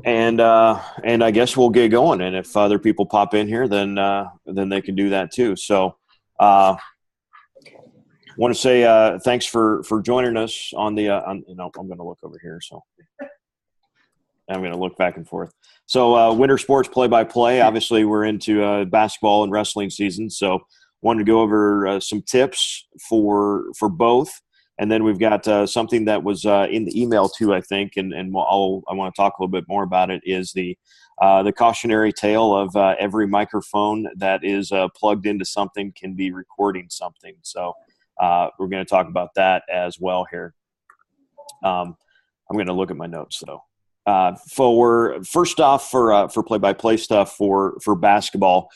And I guess we'll get going. And if other people pop in here, then they can do that too. So, want to say thanks for joining us on the. I'm going to look over here, so I'm going to look back and forth. So, winter sports play by play. Obviously, we're into basketball and wrestling season, so wanted to go over some tips for both. And then we've got something that was in the email too, I think, and I want to talk a little bit more about it. Is the cautionary tale of every microphone that is plugged into something can be recording something. So we're going to talk about that as well here. I'm going to look at my notes though. For first off, for play-by-play stuff for basketball,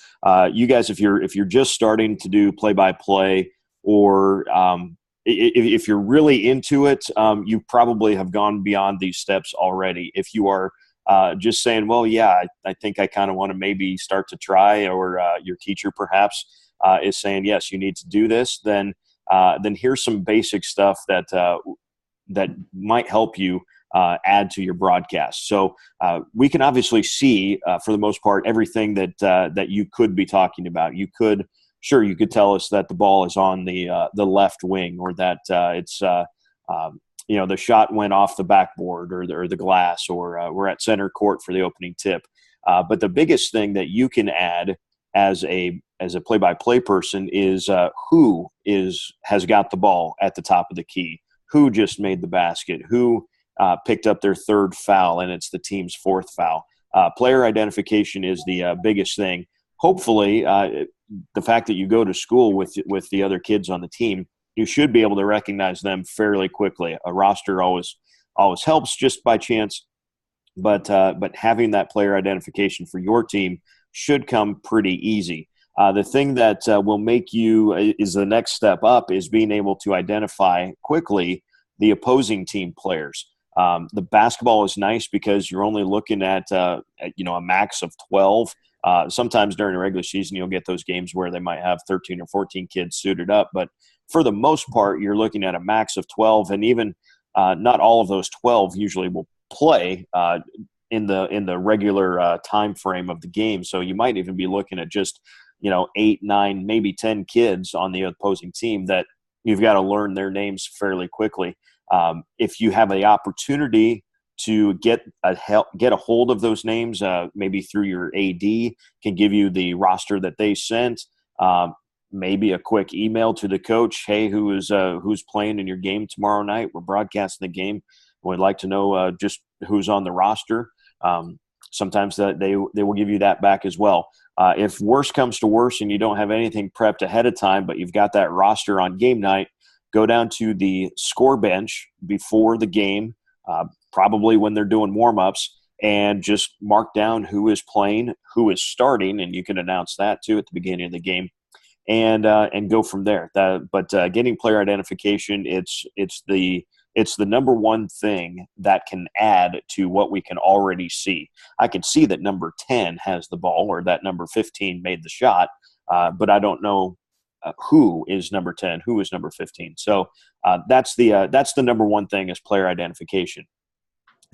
you guys, if you're just starting to do play-by-play, or if you're really into it, you probably have gone beyond these steps already. If you are just saying, well, yeah, I think I kind of want to maybe start to try, or your teacher perhaps is saying, yes, you need to do this, then here's some basic stuff that might help you add to your broadcast. So we can obviously see, for the most part, everything that you could be talking about. You could tell us that the ball is on the left wing, or that it's the shot went off the backboard or the glass, or we're at center court for the opening tip. But the biggest thing that you can add as a play-by-play person is who has got the ball at the top of the key, who just made the basket, who picked up their third foul, and it's the team's fourth foul. Player identification is the biggest thing. Hopefully, the fact that you go to school with the other kids on the team, you should be able to recognize them fairly quickly. A roster always helps just by chance, but having that player identification for your team should come pretty easy. The thing that will make you is the next step up is being able to identify quickly the opposing team players. The basketball is nice because you're only looking at a max of 12. Sometimes during the regular season, you'll get those games where they might have 13 or 14 kids suited up. But for the most part, you're looking at a max of 12, and even not all of those 12 usually will play in the regular time frame of the game. So you might even be looking at just 8, 9, maybe 10 kids on the opposing team that you've got to learn their names fairly quickly. If you have the opportunity to get a hold of those names, maybe through your AD, can give you the roster that they sent, maybe a quick email to the coach. Hey, who's playing in your game tomorrow night? We're broadcasting the game. We'd like to know just who's on the roster. Sometimes they will give you that back as well. If worse comes to worse and you don't have anything prepped ahead of time, but you've got that roster on game night, go down to the score bench before the game, probably when they're doing warm-ups, and just mark down who is playing, who is starting, and you can announce that too at the beginning of the game, and go from there. But getting player identification, it's the number one thing that can add to what we can already see. I can see that number 10 has the ball, or that number 15 made the shot, but I don't know who is number 10, who is number 15. So that's the number one thing, is player identification.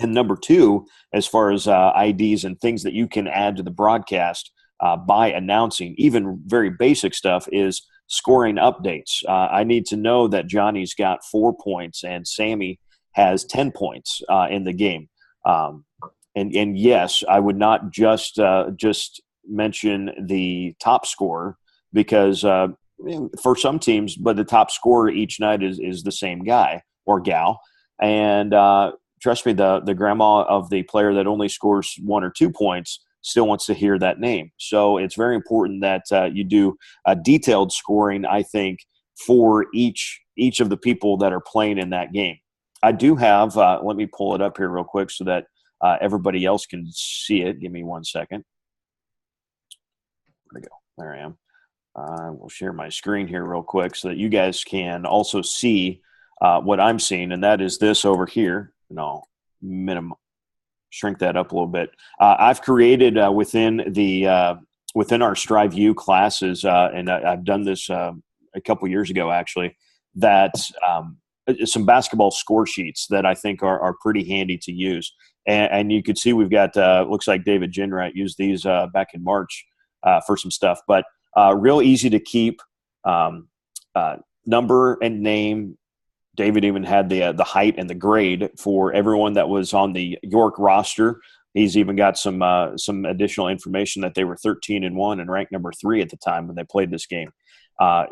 And number two, as far as IDs and things that you can add to the broadcast by announcing, even very basic stuff, is scoring updates. I need to know that Johnny's got 4 points and Sammy has 10 points in the game. And yes, I would not just mention the top scorer, because for some teams, but the top scorer each night is the same guy or gal. And trust me, the grandma of the player that only scores 1 or 2 points still wants to hear that name. So it's very important that you do a detailed scoring, I think, for each of the people that are playing in that game. I do have, let me pull it up here real quick so that everybody else can see it. Give me 1 second. Where'd it go? There I am. We'll share my screen here real quick so that you guys can also see what I'm seeing, and that is this over here. No, shrink that up a little bit. I've created within our Strive U classes, and I've done this a couple years ago actually, that some basketball score sheets that I think are pretty handy to use. And you could see we've got looks like David Ginwright used these back in March for some stuff, but real easy to keep. Number and name. David even had the height and the grade for everyone that was on the York roster. He's even got some additional information that they were 13-1 and ranked number 3 at the time when they played this game.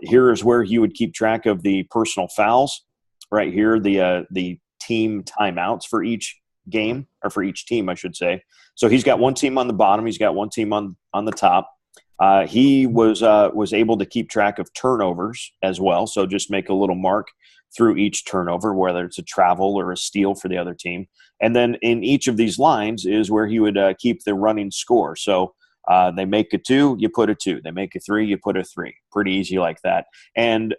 Here is where he would keep track of the personal fouls. Right here, the team timeouts for each game, or for each team, I should say. So he's got one team on the bottom. He's got one team on the top. He was able to keep track of turnovers as well. So just make a little mark through each turnover, whether it's a travel or a steal for the other team. And then in each of these lines is where he would keep the running score. So they make a 2, you put a 2. They make a 3, you put a 3. Pretty easy like that. And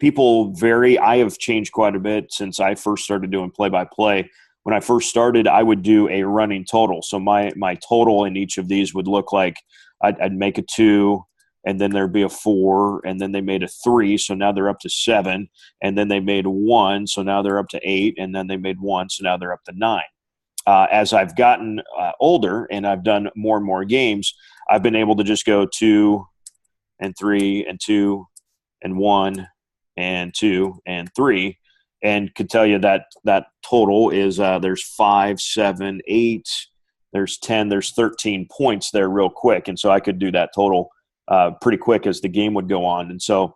people vary. I have changed quite a bit since I first started doing play-by-play. When I first started, I would do a running total. So my total in each of these would look like I'd make a 2, and then there'd be a 4, and then they made a 3, so now they're up to 7, and then they made a 1, so now they're up to 8, and then they made 1, so now they're up to 9. As I've gotten older and I've done more and more games, I've been able to just go 2 and 3 and 2 and 1 and 2 and 3, and could tell you that total is there's 5, 7, 8, there's 10, there's 13 points there real quick. And so I could do that total pretty quick as the game would go on. And so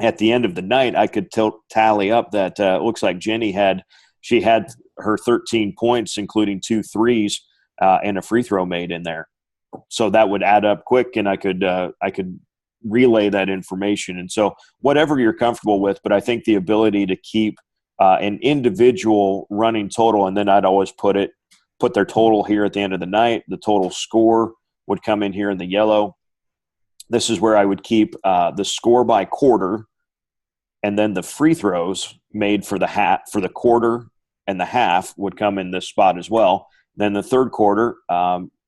at the end of the night, I could tally up that it looks like Jenny had her 13 points, including 2 threes and a free throw made in there. So that would add up quick, and I could relay that information. And so whatever you're comfortable with, but I think the ability to keep an individual running total, and then I'd always put their total here at the end of the night. The total score would come in here in the yellow. This is where I would keep the score by quarter, and then the free throws made for the quarter and the half would come in this spot as well. Then the third quarter,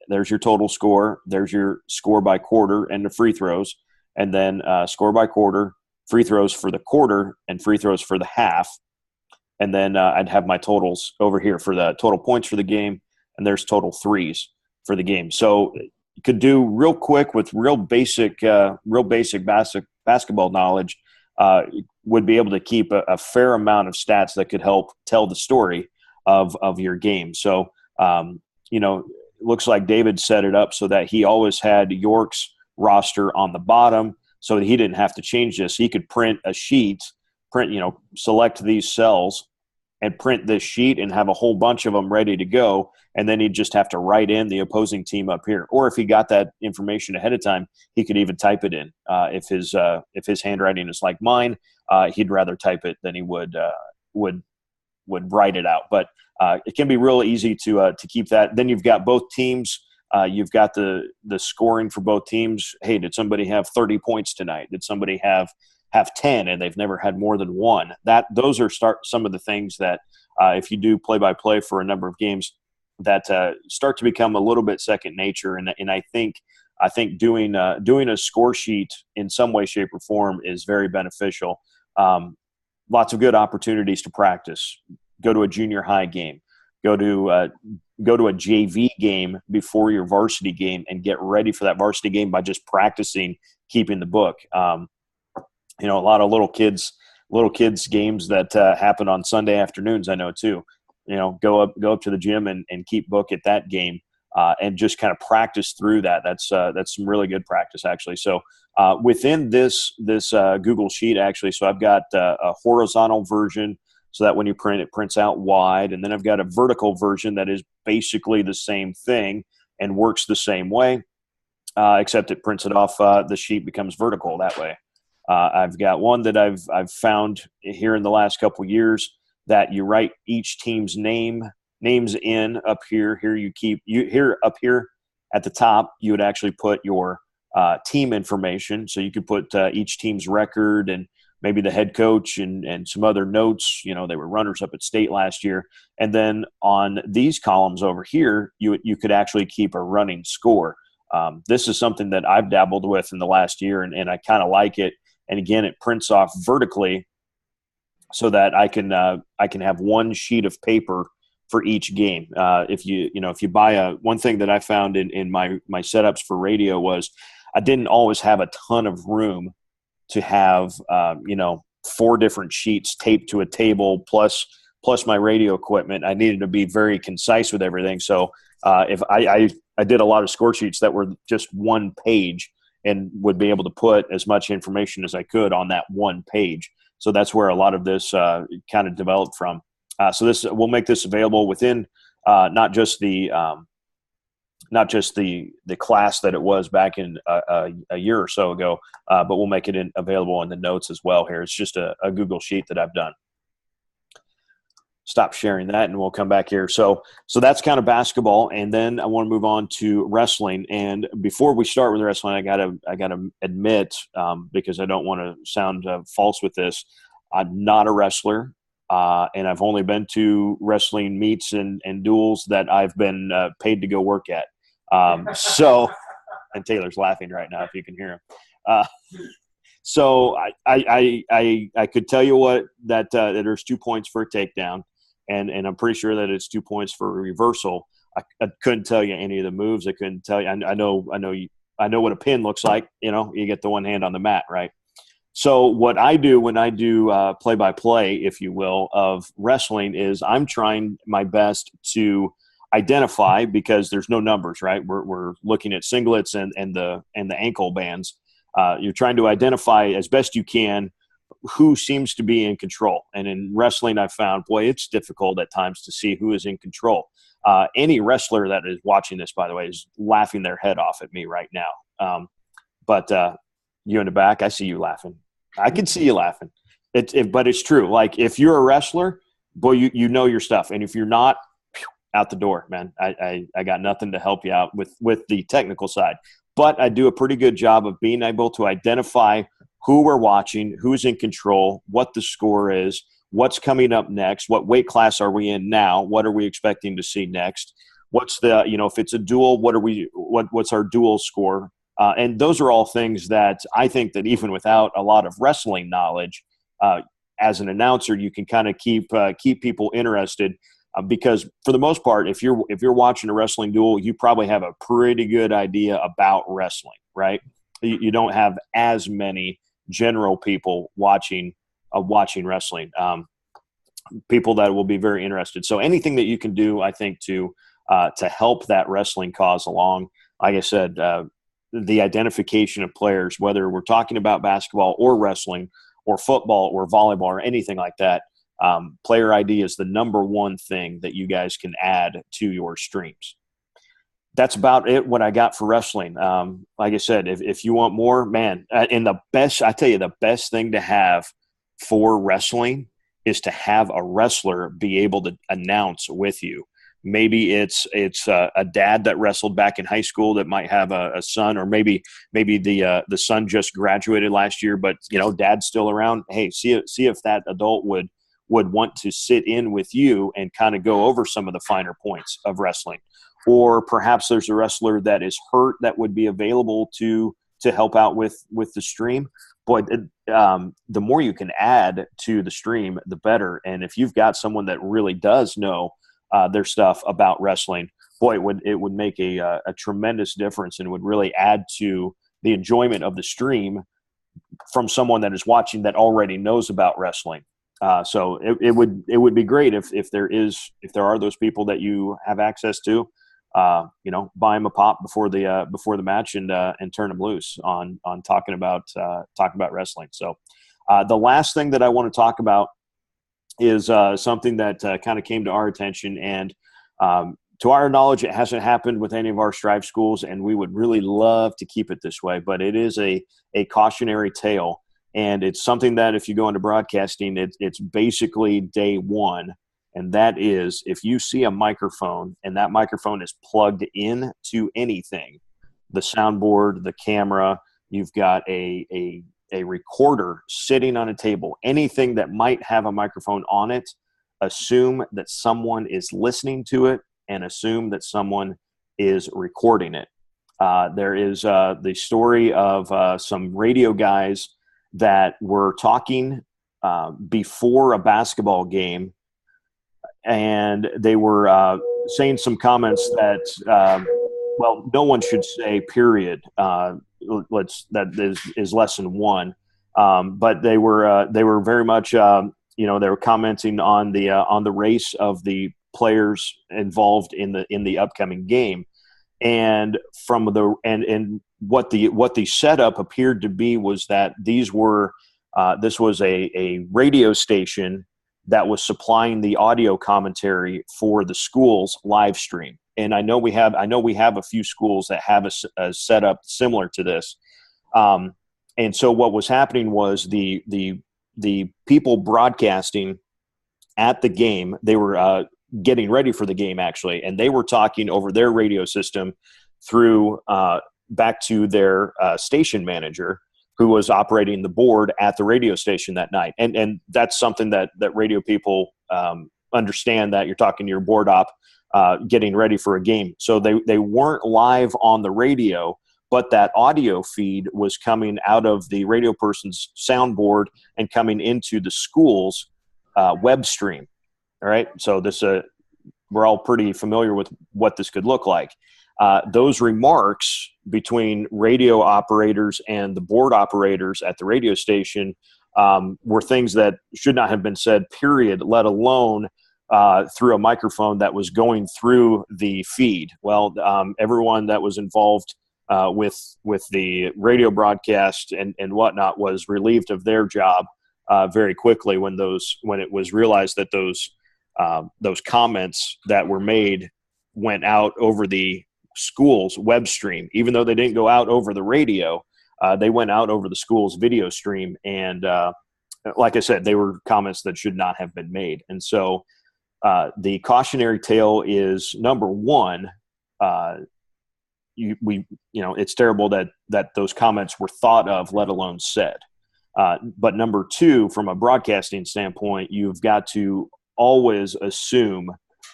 there's your total score. There's your score by quarter and the free throws. And then score by quarter, free throws for the quarter, and free throws for the half. And then I'd have my totals over here for the total points for the game, and there's total threes for the game. So you could do real quick with real basic basketball knowledge, would be able to keep a fair amount of stats that could help tell the story of your game. So, it looks like David set it up so that he always had York's roster on the bottom so that he didn't have to change this. He could print a sheet, select these cells and print this sheet and have a whole bunch of them ready to go. And then he'd just have to write in the opposing team up here. Or if he got that information ahead of time, he could even type it in. If his handwriting is like mine, he'd rather type it than he would write it out. But it can be real easy to keep that. Then you've got both teams. You've got the scoring for both teams. Hey, did somebody have 30 points tonight? Did somebody have 10 and they've never had more than 1? Those are some of the things that if you do play-by-play for a number of games that start to become a little bit second nature. And I think doing a score sheet in some way, shape, or form is very beneficial. Lots of good opportunities to practice. Go to a junior high game. Go to a JV game before your varsity game and get ready for that varsity game by just practicing keeping the book. A lot of little kids games that happen on Sunday afternoons, I know too. Go up to the gym and keep book at that game and just kind of practice through that. That's some really good practice actually. So within this Google Sheet actually, so I've got a horizontal version so that when you print, it prints out wide, and then I've got a vertical version that is basically the same thing and works the same way, except it prints it off. The sheet becomes vertical that way. I've got one that I've found here in the last couple of years that you write each team's names in up here. Here up here at the top, you would actually put your team information. So you could put each team's record and maybe the head coach and some other notes. They were runners up at state last year. And then on these columns over here, you could actually keep a running score. This is something that I've dabbled with in the last year, and I kind of like it. And again, it prints off vertically so that I can have one sheet of paper for each game. If you buy one thing that I found in my setups for radio was I didn't always have a ton of room to have 4 different sheets taped to a table plus my radio equipment. I needed to be very concise with everything. So if I did a lot of score sheets that were just one page and would be able to put as much information as I could on that one page. So that's where a lot of this kind of developed from. So this we'll make this available within not just the class that it was back in a year or so ago, but we'll make it available in the notes as well here. It's just a Google Sheet that I've done. Stop sharing that and we'll come back here. So that's kind of basketball. And then I want to move on to wrestling. And before we start with wrestling, I gotta admit, because I don't want to sound false with this, I'm not a wrestler. And I've only been to wrestling meets and duels that I've been paid to go work at. And Taylor's laughing right now if you can hear him. So I could tell you what that there's 2 points for a takedown. And I'm pretty sure that it's 2 points for a reversal. I couldn't tell you any of the moves. I couldn't tell you. I know what a pin looks like. You get the one hand on the mat, right? So what I do when I do play-by-play, if you will, of wrestling is I'm trying my best to identify, because there's no numbers, right? We're looking at singlets and the ankle bands. You're trying to identify as best you can who seems to be in control. And in wrestling, I found, boy, it's difficult at times to see who is in control. Any wrestler that is watching this, by the way, is laughing their head off at me right now. But you in the back, I see you laughing. I can see you laughing. But it's true. Like, if you're a wrestler, boy, you know your stuff. And if you're not, out the door, man. I got nothing to help you out with the technical side. But I do a pretty good job of being able to identify who we're watching, who's in control, what the score is, what's coming up next, what weight class are we in now, what are we expecting to see next, what's the, if it's a duel, what's our duel score, and those are all things that I think that even without a lot of wrestling knowledge, as an announcer, you can kind of keep people interested, because for the most part, if you're watching a wrestling duel, you probably have a pretty good idea about wrestling, right? You don't have as many general people watching wrestling, people that will be very interested. So anything that you can do, I think, to help that wrestling cause along, like I said, the identification of players, whether we're talking about basketball or wrestling or football or volleyball or anything like that, player ID is the number one thing that you guys can add to your streams. That's about it, what I got for wrestling. Like I said, if you want more, man, and I tell you, the best thing to have for wrestling is to have a wrestler be able to announce with you. Maybe it's a dad that wrestled back in high school that might have a son, or maybe the son just graduated last year, but dad's still around. Hey, see if that adult would want to sit in with you and kind of go over some of the finer points of wrestling. Or perhaps there's a wrestler that is hurt that would be available to help out with the stream. Boy, the more you can add to the stream, the better. And if you've got someone that really does know their stuff about wrestling, boy, it would make a tremendous difference, and would really add to the enjoyment of the stream from someone that is watching that already knows about wrestling. So it would be great if there are those people that you have access to. Buy them a pop before the match and turn them loose on talking about wrestling. So the last thing that I want to talk about is something that kind of came to our attention, and to our knowledge, it hasn't happened with any of our Strive schools, and we would really love to keep it this way. But it is a cautionary tale, and it's something that if you go into broadcasting, it's basically day one. And that is, if you see a microphone and that microphone is plugged in to anything, the soundboard, the camera, you've got a recorder sitting on a table, anything that might have a microphone on it, assume that someone is listening to it and assume that someone is recording it. There is the story of some radio guys that were talking before a basketball game, and they were saying some comments that, well, no one should say period. That is lesson one. But they were very much, they were commenting on the race of the players involved in the upcoming game, and what the setup appeared to be was that this was a radio station that was supplying the audio commentary for the school's live stream. And I know we have a few schools that have a setup similar to this. And so what was happening was the people broadcasting at the game, they were getting ready for the game actually, and they were talking over their radio system through back to their station manager, who was operating the board at the radio station that night. And that's something that radio people understand, that you're talking to your board op getting ready for a game. So they weren't live on the radio, but that audio feed was coming out of the radio person's soundboard and coming into the school's web stream. All right. So this we're all pretty familiar with what this could look like. Those remarks between radio operators and the board operators at the radio station were things that should not have been said, period, let alone through a microphone that was going through the feed. Well, everyone that was involved with the radio broadcast and whatnot was relieved of their job very quickly when it was realized that those comments that were made went out over the school's web stream. Even though they didn't go out over the radio, they went out over the school's video stream. And like I said, they were comments that should not have been made. And so the cautionary tale is, number one, it's terrible that those comments were thought of, let alone said. But number two, from a broadcasting standpoint, you've got to always assume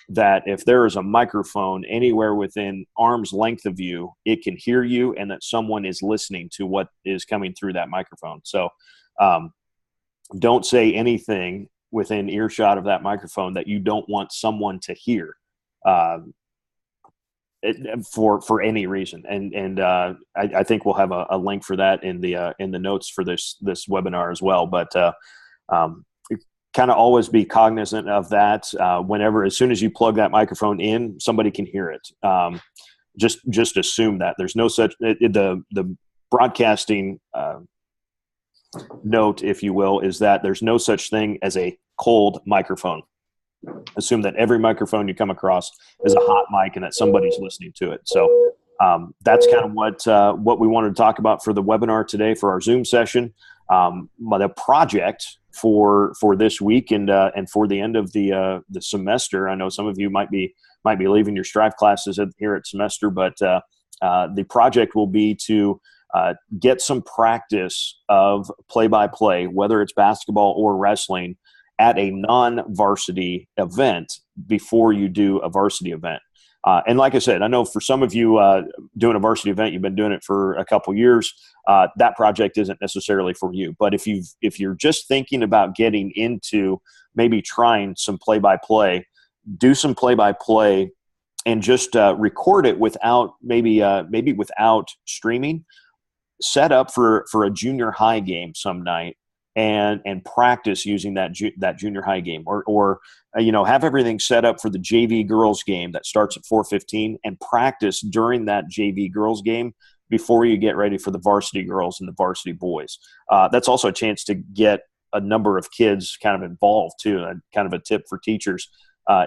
that if there is a microphone anywhere within arm's length of you, it can hear you, and that someone is listening to what is coming through that microphone. So don't say anything within earshot of that microphone that you don't want someone to hear for any reason. And I think we'll have a link for that in the notes for this webinar as well. But kind of always be cognizant of that. As soon as you plug that microphone in, somebody can hear it. Just assume that there's no such the broadcasting note, if you will, is that there's no such thing as a cold microphone. Assume that every microphone you come across is a hot mic and that somebody's listening to it. So that's kind of what we wanted to talk about for the webinar today for our Zoom session. The project for this week and for the end of the semester. I know some of you might be leaving your Strive classes here at semester, but the project will be to get some practice of play-by-play, whether it's basketball or wrestling, at a non-varsity event before you do a varsity event. And like I said, I know for some of you doing a varsity event, you've been doing it for a couple years. That project isn't necessarily for you. But if you're just thinking about getting into maybe trying some play-by-play, do some play-by-play and just record it without maybe without streaming. Set up for a junior high game some night and practice using that junior high game, or have everything set up for the JV girls game that starts at 4:15 and practice during that JV girls game before you get ready for the varsity girls and the varsity boys. That's also a chance to get a number of kids kind of involved too. Kind of a tip for teachers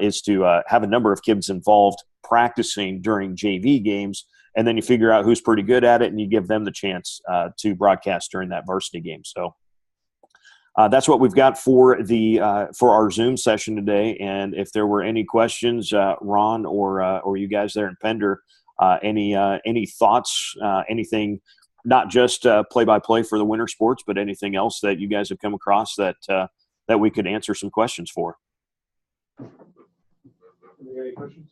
is to have a number of kids involved practicing during JV games, and then you figure out who's pretty good at it and you give them the chance to broadcast during that varsity game. So that's what we've got for our Zoom session today. And if there were any questions, Ron or you guys there in Pender, any thoughts, anything, not just play-by-play for the winter sports, but anything else that you guys have come across that we could answer some questions for. Any questions?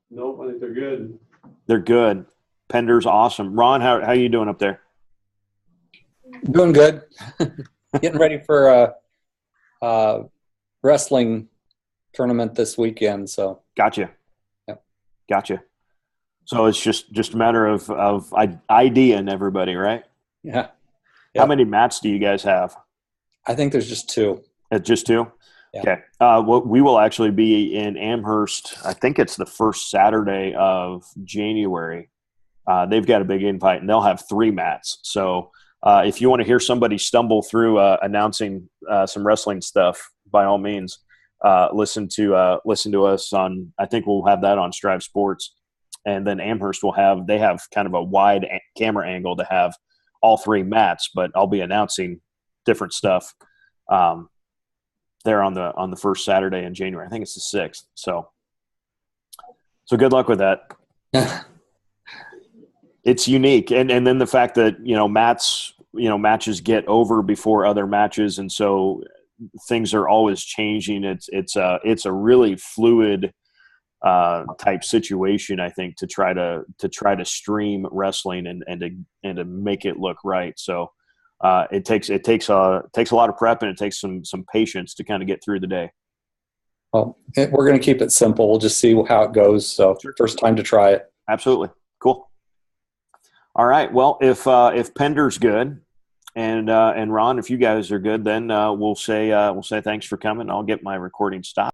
Nope. I think they're good. They're good. Pender's awesome. Ron, how are you doing up there? Doing good. Getting ready for a wrestling tournament this weekend. So Gotcha. Yep. Gotcha. So it's just a matter of ID and everybody, right? yeah, How Yep. many mats do you guys have? I think there's just two. Just two? Yeah. Okay. Well, we will actually be in Amherst. I think it's the first Saturday of January. They've got a big invite, and they'll have 3 mats. So if you want to hear somebody stumble through announcing some wrestling stuff, by all means, listen to us on. I think we'll have that on Strive Sports, and then Amherst they have kind of a wide camera angle to have all 3 mats, but I'll be announcing different stuff. There on the first Saturday in January. I think it's the 6th. So good luck with that. It's unique. And then the fact that, matches get over before other matches. And so things are always changing. It's a really fluid type situation, I think, to try to stream wrestling and to make it look right. So it takes a lot of prep, and it takes some patience to kind of get through the day. Well, we're going to keep it simple. We'll just see how it goes. So first time to try it. Absolutely. Cool. All right. Well, if Pender's good and Ron, if you guys are good, then we'll say thanks for coming. I'll get my recording stopped.